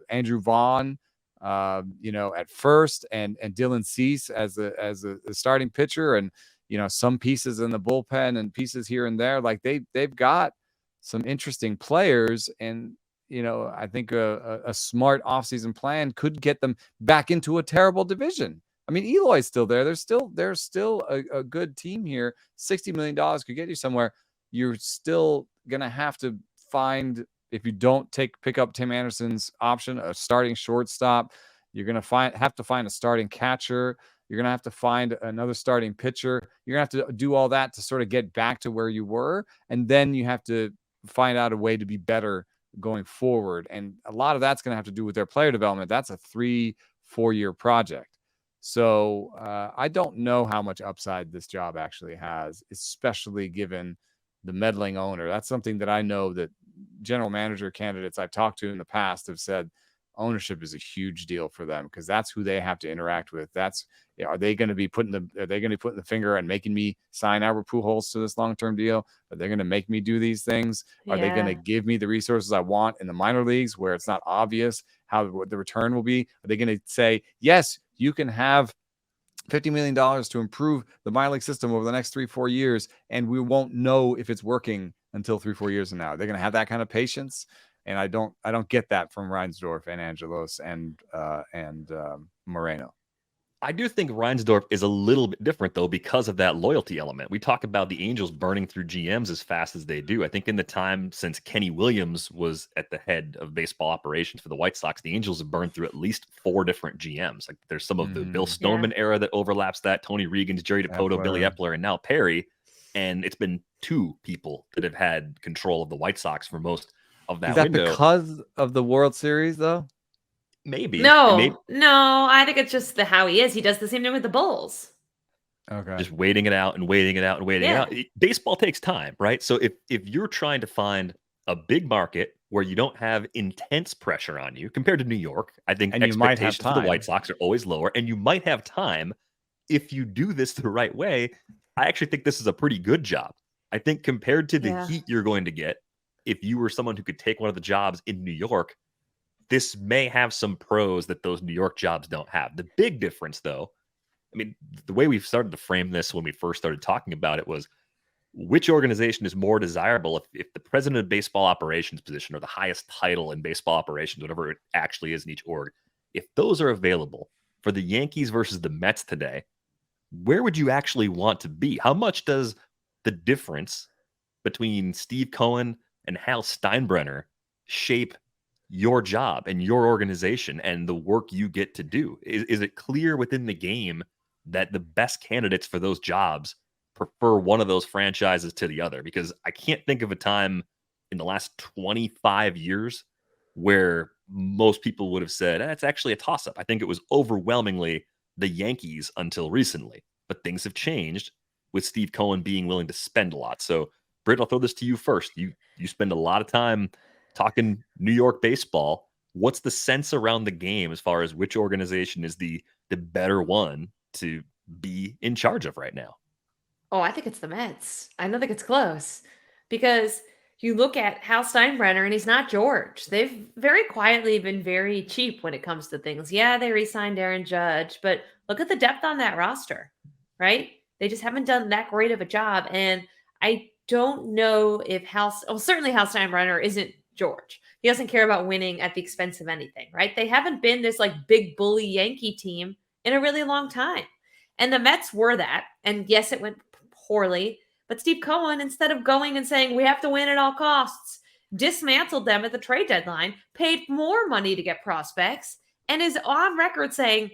Andrew Vaughn, at first, and Dylan Cease as a starting pitcher, and some pieces in the bullpen and pieces here and there. Like they've got some interesting players, and I think a smart offseason plan could get them back into a terrible division. I mean, Eloy's still there. There's still a good team here. $60 million could get you somewhere. You're still gonna have to find, if you don't pick up Tim Anderson's option, a starting shortstop. You're gonna have to find a starting catcher. You're gonna have to find another starting pitcher. You're gonna have to do all that to sort of get back to where you were, and then you have to find out a way to be better going forward. And a lot of that's gonna have to do with their player development. That's a 3-4 year project. So I don't know how much upside this job actually has, especially given the meddling owner. That's something that I know that general manager candidates I've talked to in the past have said ownership is a huge deal for them because that's who they have to interact with. Are they going to be putting the finger and making me sign Albert Pujols to this long-term deal? Are they going to make me do these things? Are they going to give me the resources I want in the minor leagues where it's not obvious what the return will be? Are they going to say, yes, you can have $50 million to improve the minor league system over the next 3-4 years, and we won't know if it's working until 3-4 years from now? They're going to have that kind of patience, and I don't get that from Reinsdorf and Angelos and Moreno. I do think Reinsdorf is a little bit different, though, because of that loyalty element. We talk about the Angels burning through GMs as fast as they do. I think in the time since Kenny Williams was at the head of baseball operations for the White Sox, the Angels have burned through at least 4 different GMs. Like there's some of the Bill Stoneman era that overlaps that, Tony Regan's, Jerry Dipoto, Billy Epler, and now Perry. And it's been 2 people that have had control of the White Sox for most of that window. Is that because of the World Series, though? Maybe. No, I think it's just how he is. He does the same thing with the Bulls. Okay. Just waiting it out and waiting it out and waiting it out. Baseball takes time, right? So if you're trying to find a big market where you don't have intense pressure on you compared to New York, I think expectations for the White Sox are always lower, and you might have time if you do this the right way. I actually think this is a pretty good job. I think compared to the heat you're going to get, if you were someone who could take one of the jobs in New York, this may have some pros that those New York jobs don't have. The big difference, though, I mean, the way we've started to frame this when we first started talking about it was which organization is more desirable if the president of baseball operations position or the highest title in baseball operations, whatever it actually is in each org, if those are available for the Yankees versus the Mets today, where would you actually want to be? How much does the difference between Steve Cohen and Hal Steinbrenner shape your job and your organization and the work you get to do? Is it clear within the game that the best candidates for those jobs prefer one of those franchises to the other? Because I can't think of a time in the last 25 years where most people would have said, it's actually a toss-up. I think it was overwhelmingly the Yankees until recently, but things have changed with Steve Cohen being willing to spend a lot. So Britt, I'll throw this to you first. You spend a lot of time talking New York baseball. What's the sense around the game as far as which organization is the better one to be in charge of right now? Oh, I think it's the Mets. I don't think it's close because you look at Hal Steinbrenner and he's not George. They've very quietly been very cheap when it comes to things. Yeah, they re-signed Aaron Judge, but look at the depth on that roster, right? They just haven't done that great of a job. And I don't know if certainly Hal Steinbrenner isn't George. He doesn't care about winning at the expense of anything, right? They haven't been this like big bully Yankee team in a really long time. And the Mets were that. And yes, it went poorly. But Steve Cohen, instead of going and saying, we have to win at all costs, dismantled them at the trade deadline, paid more money to get prospects, and is on record saying,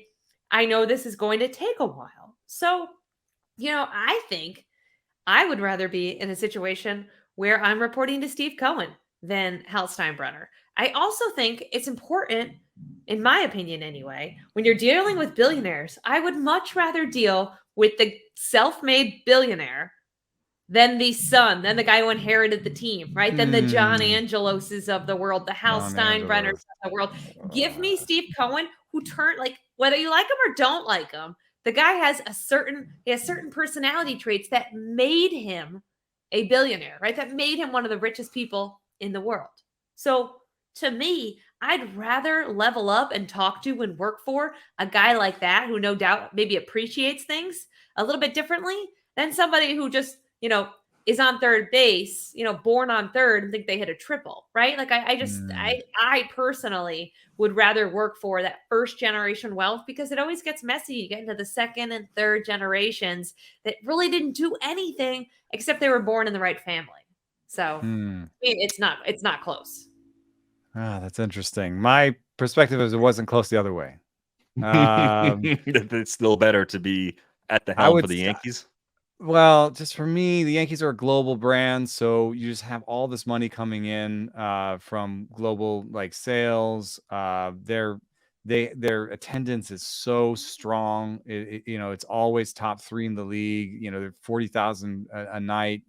I know this is going to take a while. So, I think I would rather be in a situation where I'm reporting to Steve Cohen than Hal Steinbrenner. I also think it's important, in my opinion anyway, when you're dealing with billionaires, I would much rather deal with the self-made billionaire than the son, than the guy who inherited the team, right? Than the John Angeloses of the world, the Hal Steinbrenners of the world. Give me Steve Cohen, who turned, like, whether you like him or don't like him, the guy has certain personality traits that made him a billionaire, right? That made him one of the richest people in the world. So to me, I'd rather level up and talk to and work for a guy like that who no doubt maybe appreciates things a little bit differently than somebody who just, is on third base, born on third and think they hit a triple, right? Like I personally would rather work for that first generation wealth because it always gets messy. You get into the second and third generations that really didn't do anything except they were born in the right family. So it's not close. That's interesting. My perspective is it wasn't close the other way. It's still better to be at the helm for the Yankees. Well, just for me, the Yankees are a global brand, so you just have all this money coming in from global sales. Their attendance is so strong. It's always top 3 in the league. They're 40,000 a night.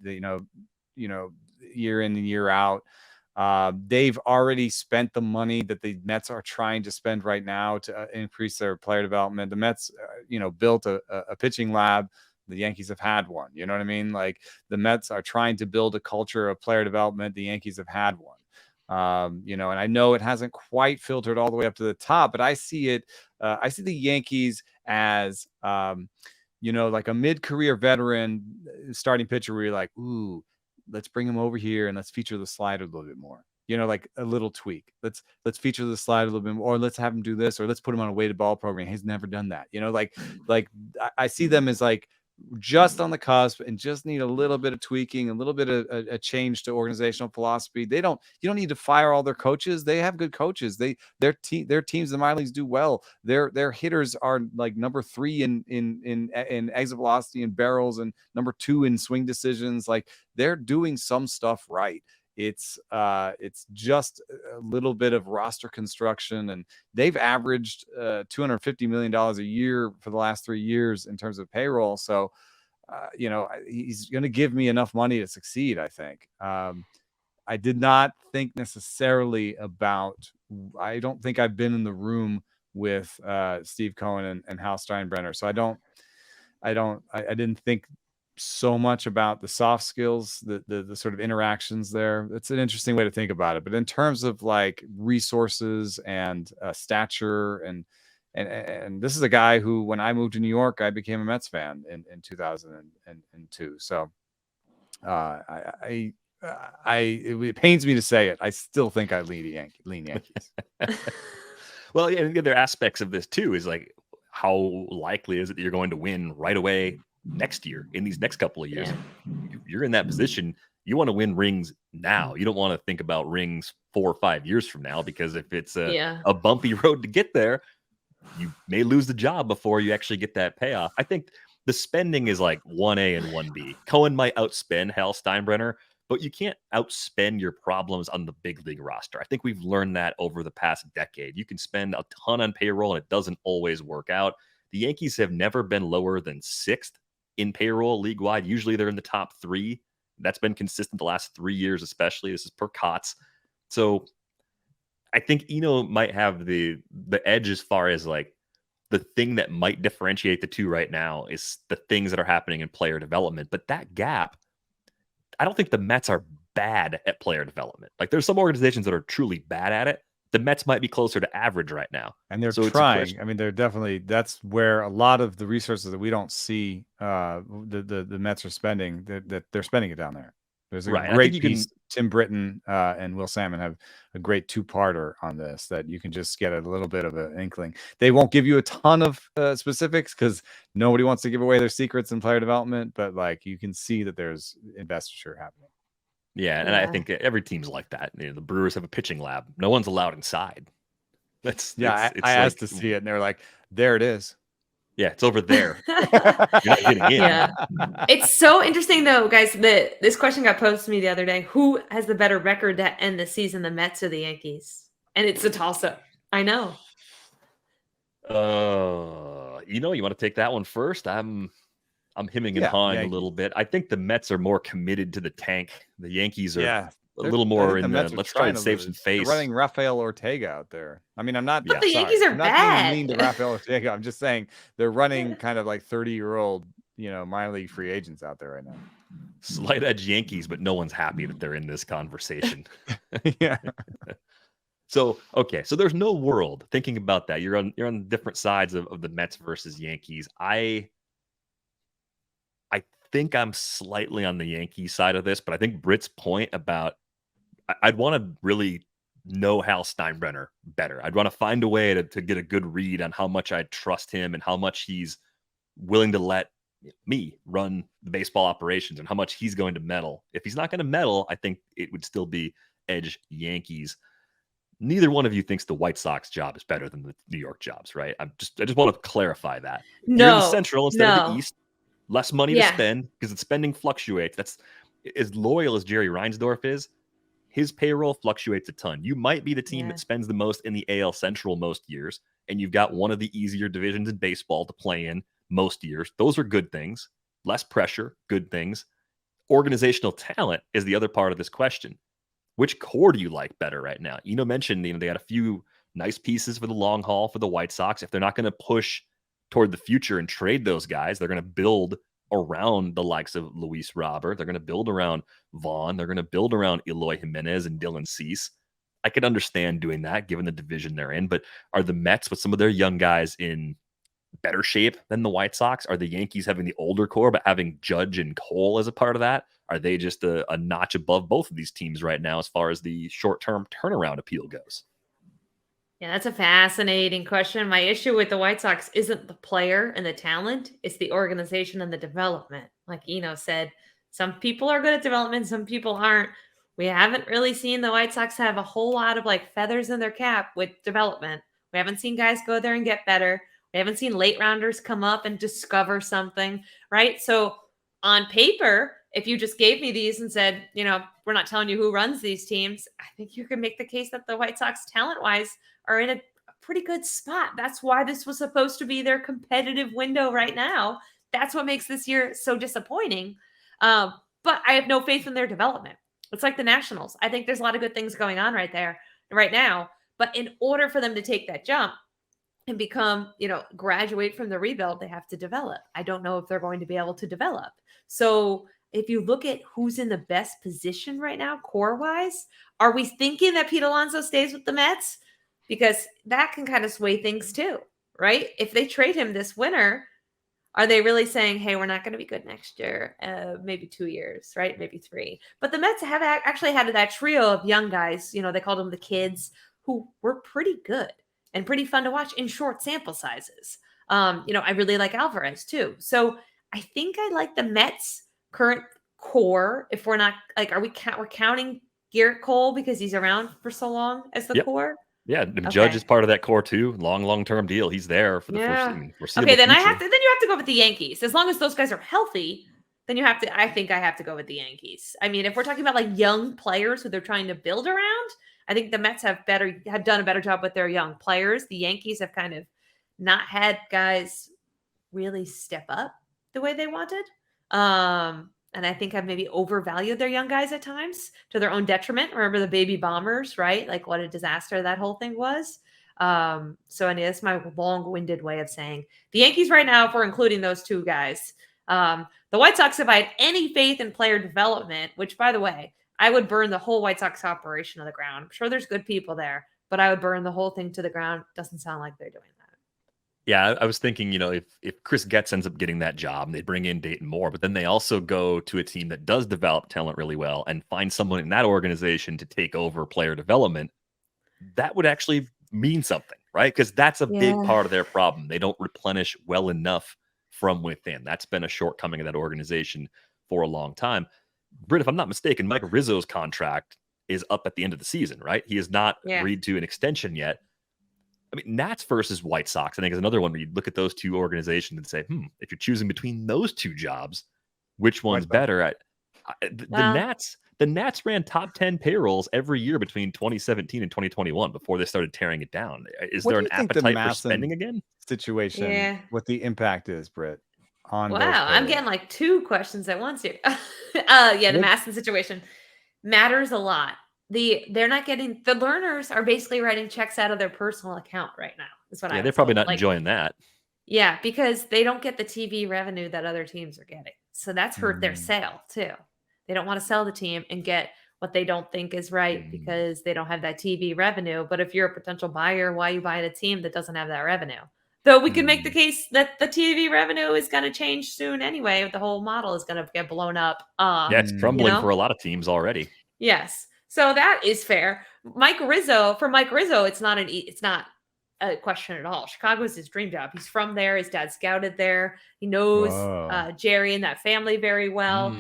Year in and year out. They've already spent the money that the Mets are trying to spend right now to increase their player development. The Mets, built a pitching lab. The Yankees have had one. You know what I mean? Like the Mets are trying to build a culture of player development. The Yankees have had one. And I know it hasn't quite filtered all the way up to the top, but I see it. I see the Yankees as, like a mid-career veteran starting pitcher where you're like, ooh, let's bring him over here and let's feature the slider a little bit more. Like a little tweak. Let's feature the slider a little bit more, or let's have him do this, or let's put him on a weighted ball program. He's never done that. Like I see them as like just on the cusp and just need a little bit of tweaking, a little bit of a change to organizational philosophy. You don't need to fire all their coaches. They have good coaches. Their teams in the minor leagues do well. Their hitters are like number 3 in exit velocity and barrels and number 2 in swing decisions. Like they're doing some stuff right. It's just a little bit of roster construction, and they've averaged $250 million a year for the last 3 years in terms of payroll. So, he's going to give me enough money to succeed, I think. I did not think necessarily about, I don't think I've been in the room with Steve Cohen and Hal Steinbrenner. So I didn't think so much about the soft skills, the sort of interactions there. It's an interesting way to think about it. But in terms of like resources and stature, and this is a guy who, when I moved to New York, I became a Mets fan in 2002. So it pains me to say it. I still think I lean Yankees. Well, yeah, the other aspects of this too is like, how likely is it that you're going to win right away next year, in these next couple of years? Yeah. You're in that position. You want to win rings now. You don't want to think about rings 4 or 5 years from now, because if it's a bumpy road to get there, you may lose the job before you actually get that payoff. I think the spending is like 1A and 1B. Cohen might outspend Hal Steinbrenner, but you can't outspend your problems on the big league roster. I think we've learned that over the past decade. You can spend a ton on payroll and it doesn't always work out. The Yankees have never been lower than 6th in payroll league-wide. Usually they're in the top 3. That's been consistent the last 3 years, especially. This is per Cots. So I think Eno might have the edge as far as like the thing that might differentiate the two right now is the things that are happening in player development. But that gap, I don't think the Mets are bad at player development. Like there's some organizations that are truly bad at it. The Mets might be closer to average right now. And they're trying. I mean, they're definitely, that's where a lot of the resources that we don't see the Mets are spending, that they're spending it down there. There's a great piece. Tim Britton and Will Salmon have a great 2-parter on this that you can just get a little bit of an inkling. They won't give you a ton of specifics because nobody wants to give away their secrets in player development, but like you can see that there's investiture happening. Yeah, and I think every team's like that. The Brewers have a pitching lab. No one's allowed inside. I asked to see it, and they're like, "There it is." Yeah, it's over there. You're not getting in. Yeah, it's so interesting though, guys. This question got posed to me the other day: who has the better record to end the season, the Mets or the Yankees? And it's a toss-up. I know. You want to take that one first? I'm hemming and hawing a little bit. I think the Mets are more committed to the tank. The Yankees are a little more in the let's try and save some face. They're running Rafael Ortega out there. I mean, I'm not. But the Yankees are bad. Not being mean to Rafael Ortega. I'm just saying they're running kind of like 30-year-old, minor league free agents out there right now. Slight edge Yankees, but no one's happy that they're in this conversation. Yeah. So there's no world thinking about that. You're on different sides of the Mets versus Yankees. I think I'm slightly on the Yankee side of this, but I think Britt's point about I'd want to really know Hal Steinbrenner better. I'd want to find a way to get a good read on how much I trust him and how much he's willing to let me run the baseball operations and how much he's going to meddle. If he's not going to meddle, I think it would still be edge Yankees. Neither one of you thinks the White Sox job is better than the New York jobs, right? I just want to clarify that. No, you're in the Central instead of the East. Less money to spend because the spending fluctuates. That's as loyal as Jerry Reinsdorf is. His payroll fluctuates a ton. You might be the team that spends the most in the AL Central most years, and you've got one of the easier divisions in baseball to play in most years. Those are good things. Less pressure, good things. Organizational talent is the other part of this question. which core do you like better right now? Mentioned, they got a few nice pieces for the long haul for the White Sox. If they're not going to push toward the future and trade those guys, they're going to build around the likes of Luis Robert. They're going to build around Vaughn. They're going to build around Eloy Jimenez and Dylan Cease. I could understand doing that given the division they're in, but are the Mets with some of their young guys in better shape than the White Sox? Are the Yankees having the older core, but having Judge and Cole as a part of that? Are they just a notch above both of these teams right now as far as the short-term turnaround appeal goes? Yeah, that's a fascinating question. My issue with the White Sox isn't the player and the talent, it's the organization and the development. Like Eno said, some people are good at development, some people aren't. We haven't really seen the White Sox have a whole lot of like feathers in their cap with development. We haven't seen guys go there and get better. We haven't seen late rounders come up and discover something, right? So on paper, if you just gave me these and said, we're not telling you who runs these teams, I think you could make the case that the White Sox talent-wise are in a pretty good spot. That's why this was supposed to be their competitive window right now. That's what makes this year so disappointing. But I have no faith in their development. It's like the Nationals. I think there's a lot of good things going on right there, right now. But in order for them to take that jump and become, graduate from the rebuild, they have to develop. I don't know if they're going to be able to develop. So if you look at who's in the best position right now, core-wise, are we thinking that Pete Alonso stays with the Mets? Because that can kind of sway things too, right? If they trade him this winter, are they really saying, hey, we're not going to be good next year? Maybe 2 years, right? Maybe 3. But the Mets have actually had that trio of young guys, they called them the kids, who were pretty good and pretty fun to watch in short sample sizes. I really like Alvarez too. So I think I like the Mets' current core. If we're not like, we're counting Garrett Cole because he's around for so long as the core? Yeah, Judge is part of that core too. Long-term deal. He's there for the foreseeable Okay, then future. then you have to go with the Yankees. As long as those guys are healthy, then I think I have to go with the Yankees. I mean, if we're talking about like young players who they're trying to build around, I think the Mets have done a better job with their young players. The Yankees have kind of not had guys really step up the way they wanted. And I think I've maybe overvalued their young guys at times to their own detriment. Remember the baby bombers, right? Like what a disaster that whole thing was. So that's my long-winded way of saying the Yankees right now, if we're including those two guys. The White Sox, if I had any faith in player development, which by the way, I would burn the whole White Sox operation to the ground. I'm sure there's good people there, but I would burn the whole thing to the ground. Doesn't sound like they're doing that. Yeah, I was thinking, if Chris Getz ends up getting that job, and they bring in Dayton Moore, but then they also go to a team that does develop talent really well and find someone in that organization to take over player development, that would actually mean something, right? Because that's a big part of their problem. They don't replenish well enough from within. That's been a shortcoming of that organization for a long time. Britt, if I'm not mistaken, Mike Rizzo's contract is up at the end of the season, right? He has not agreed to an extension yet. I mean, Nats versus White Sox, I think, is another one where you look at those two organizations and say, if you're choosing between those two jobs, which one's better? The Nats ran top 10 payrolls every year between 2017 and 2021 before they started tearing it down. Is there an appetite for spending again? Situation, what the impact is, Britt, on wow, I'm getting like 2 questions at once here. The Masson situation matters a lot. They're not getting the learners are basically writing checks out of their personal account right now. Is what they're probably not enjoying that. Yeah, because they don't get the TV revenue that other teams are getting. So that's hurt their sale too. They don't want to sell the team and get what they don't think is right because they don't have that TV revenue. But if you're a potential buyer, why are you buying a team that doesn't have that revenue? Though we could make the case that the TV revenue is going to change soon anyway. The whole model is going to get blown up. It's crumbling for a lot of teams already. Yes. So that is fair. For Mike Rizzo, it's not a question at all. Chicago is his dream job. He's from there. His dad scouted there. He knows Jerry and that family very well.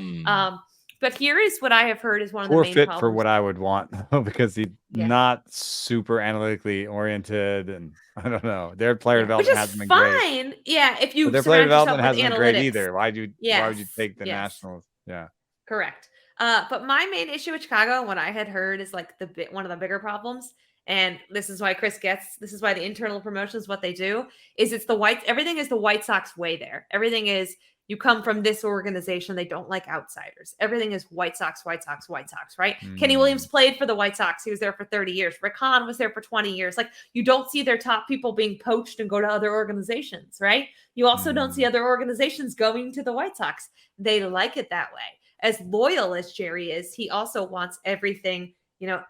But here is what I have heard is one of the main problems. For what I would want, because he's not super analytically oriented, and I don't know. Their player development hasn't been great. Yeah, if you their player development hasn't been great either. Why would you take the Nationals? Yeah, correct. But my main issue with Chicago, and what I had heard is like one of the bigger problems, and this is why this is why the internal promotion is what they do, is everything is the White Sox way there. Everything is You come from this organization. They don't like outsiders. Everything is White Sox, White Sox, White Sox, right? Kenny Williams played for the White Sox. He was there for 30 years. Rick Hahn was there for 20 years. Like, you don't see their top people being poached and go to other organizations, right? You also don't see other organizations going to the White Sox. They like it that way. As loyal as Jerry is, he also wants everything.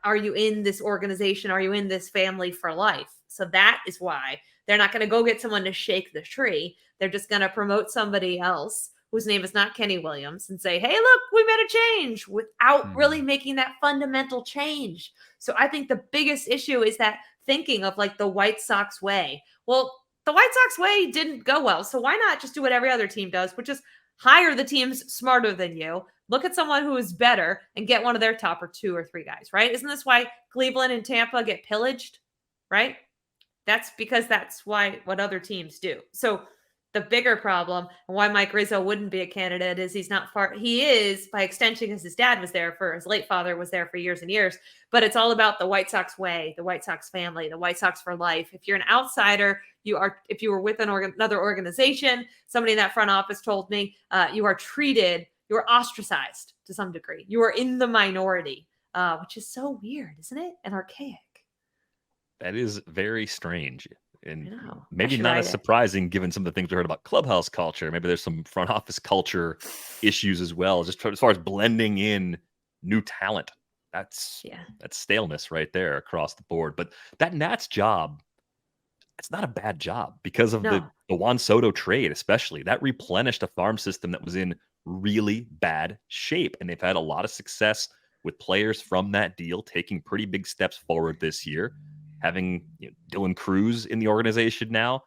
Are you in this organization? Are you in this family for life? So that is why they're not going to go get someone to shake the tree. They're just going to promote somebody else whose name is not Kenny Williams and say, hey, look, we made a change, without really making that fundamental change. So I think the biggest issue is that thinking of like the White Sox way. Well, the White Sox way didn't go well. So why not just do what every other team does, which is hire the teams smarter than you, look at someone who is better, and get one of their top or 2 or 3 guys, right? Isn't this why Cleveland and Tampa get pillaged, right? That's because that's what other teams do. So the bigger problem, and why Mike Rizzo wouldn't be a candidate, is he's not far. He is, by extension, because his dad was there his late father was there for years and years. But it's all about the White Sox way, the White Sox family, the White Sox for life. If you're an outsider, if you were with another organization, somebody in that front office told me, you are ostracized to some degree. You are in the minority, which is so weird, isn't it? And archaic. That is very strange. And I maybe should not write as it. surprising given some of the things we heard about clubhouse culture. Maybe there's some front office culture issues as well, just as far as blending in new talent. That's staleness right there across the board. But that Nats job, it's not a bad job because of the Juan Soto trade, especially. That replenished a farm system that was in really bad shape. And they've had a lot of success with players from that deal taking pretty big steps forward this year. Having Dylan Cruz in the organization now,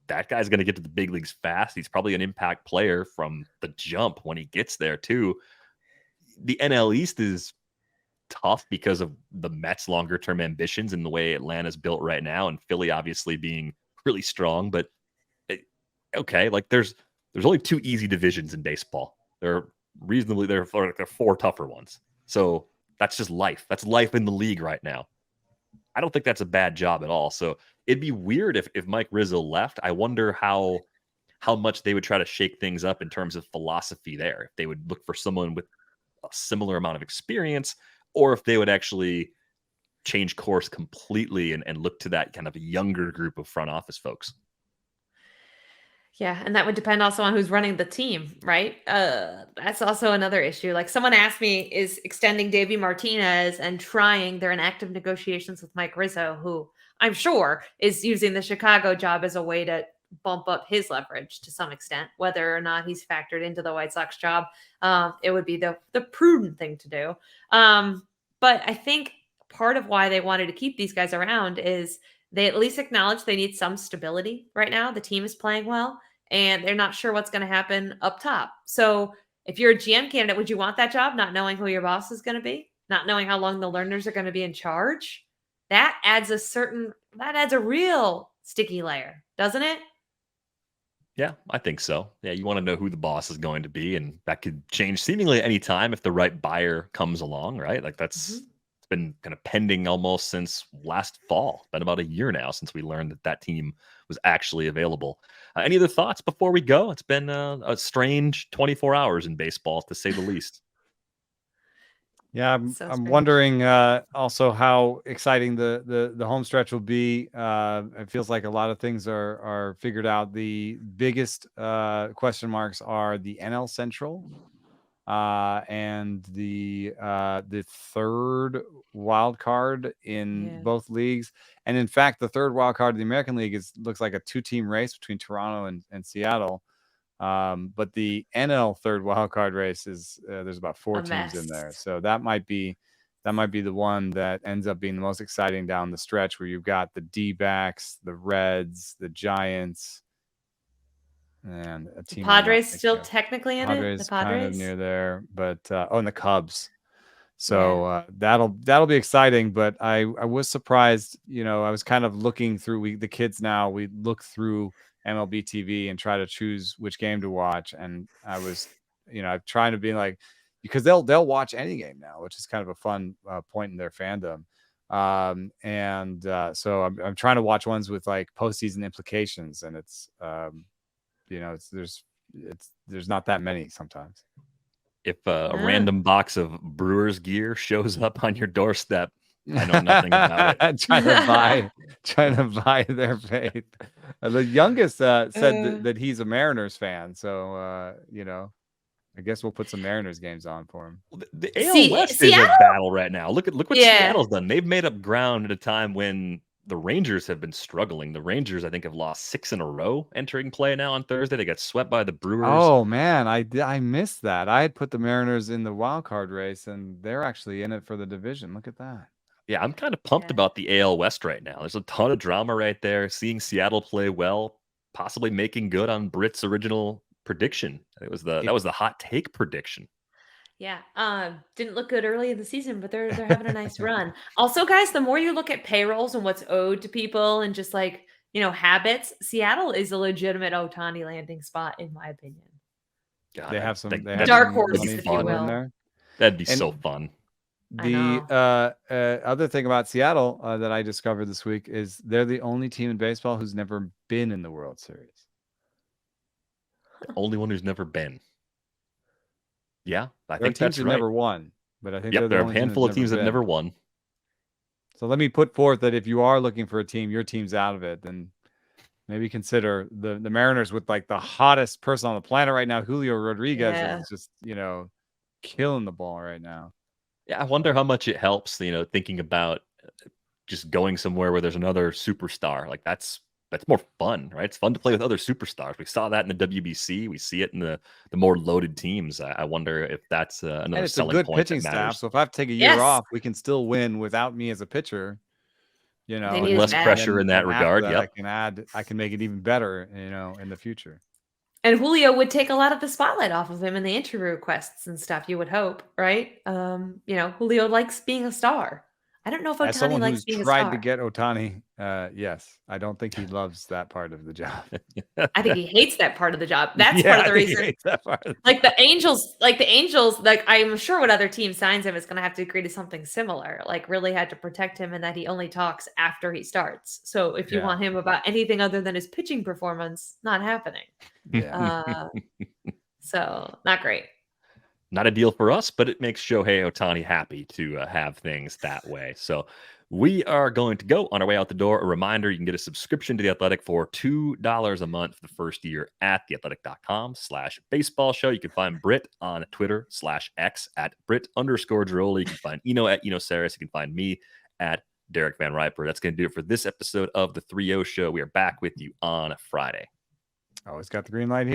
that guy's going to get to the big leagues fast. He's probably an impact player from the jump when he gets there too. The NL East is tough because of the Mets' longer term ambitions and the way Atlanta's built right now, and Philly obviously being really strong. But okay, like there's only 2 easy divisions in baseball. There are 4 tougher ones. So that's just life. That's life in the league right now. I don't think that's a bad job at all. So it'd be weird if Mike Rizzo left. I wonder how much they would try to shake things up in terms of philosophy there. If they would look for someone with a similar amount of experience, or if they would actually change course completely and look to that kind of younger group of front office folks. Yeah, and that would depend also on who's running the team, right? That's also another issue. Like, someone asked me, is extending Davey Martinez and they're in active negotiations with Mike Rizzo, who I'm sure is using the Chicago job as a way to bump up his leverage to some extent, whether or not he's factored into the White Sox job. It would be the prudent thing to do. But I think part of why they wanted to keep these guys around is they at least acknowledge they need some stability right now. The team is playing well, and they're not sure what's going to happen up top. So if you're a GM candidate, would you want that job, not knowing who your boss is going to be, not knowing how long the learners are going to be in charge? That adds a real sticky layer, doesn't it? Yeah, I think so. Yeah, you want to know who the boss is going to be, and that could change seemingly any time if the right buyer comes along, right? Like it's been kind of pending almost since last fall. It's been about a year now since we learned that team was actually available. Any other thoughts before we go? It's been a strange 24 hours in baseball, to say the least. Yeah, I'm wondering also how exciting the home stretch will be. It feels like a lot of things are figured out. The biggest question marks are the NL Central and the third wild card in both leagues. And in fact, the third wild card in the American League looks like a 2-team race between Toronto and Seattle. But the NL third wild card race is there's about 4 teams in there, so that might be the one that ends up being the most exciting down the stretch, where you've got the D-backs, the Reds, the Giants, and a team. The Padres still technically in it. The Padres kind of near there, but and the Cubs. So that'll be exciting. But I was surprised. I was kind of looking through. The kids now we look through MLB TV and try to choose which game to watch. And I was, I'm trying to be like, because they'll watch any game now, which is kind of a fun point in their fandom. So I'm trying to watch ones with like postseason implications, and it's, there's there's not that many sometimes. If a random box of Brewers gear shows up on your doorstep, I know nothing about it. trying to buy their faith. The youngest said that he's a Mariners fan, so I guess we'll put some Mariners games on for him. Well, the AL West is a battle right now. Look what Seattle's done. They've made up ground at a time when the Rangers have been struggling. The Rangers, I think, have lost 6 in a row entering play now on Thursday. They got swept by the Brewers. Oh man, I missed that. I had put the Mariners in the wild card race, and they're actually in it for the division. Look at that. Yeah, I'm kind of pumped about the AL West right now. There's a ton of drama right there. Seeing Seattle play well, possibly making good on Britt's original prediction. That was the hot take prediction. Yeah. Didn't look good early in the season, but they're having a nice run. Also, guys, the more you look at payrolls and what's owed to people and just habits, Seattle is a legitimate Ohtani landing spot, in my opinion. God, they have some dark horses, if you will. In there. That'd be so fun. The other thing about Seattle that I discovered this week is they're the only team in baseball who's never been in the World Series. The only one who's never been. Yeah, I think teams that's right. Never won, but I think there are a handful of teams that never won. So let me put forth that if you are looking for a team, your team's out of it, then maybe consider the Mariners with like the hottest person on the planet right now, Julio Rodriguez, is just killing the ball right now. Yeah, I wonder how much it helps. Thinking about just going somewhere where there's another superstar. Like that's more fun, right? It's fun to play with other superstars. We saw that in the WBC. We see it in the more loaded teams. I wonder if that's another it's selling a good point pitching staff. So if I have to take a year off, we can still win without me as a pitcher. Less pressure in that regard. I can make it even better, in the future. And Julio would take a lot of the spotlight off of him in the interview requests and stuff, you would hope, right? Julio likes being a star. I don't know if Ohtani likes being a star. Tried to get Ohtani, yes. I don't think he loves that part of the job. I think he hates that part of the job. That's part of the reason. He hates that part of the Angels, I'm sure what other team signs him is going to have to agree to something similar. Like really had to protect him and that he only talks after he starts. So if you want him about anything other than his pitching performance, not happening. Yeah. So not great. Not a deal for us, but it makes Shohei Ohtani happy to have things that way. So we are going to go on our way out the door. A reminder, you can get a subscription to The Athletic for $2 a month for the first year at theathletic.com/baseball show. You can find Britt on Twitter /X at Britt_Giroli. You can find Eno at Eno Saris. You can find me at Derek Van Riper. That's going to do it for this episode of the 3-0 show. We are back with you on Friday. Always got the green light here.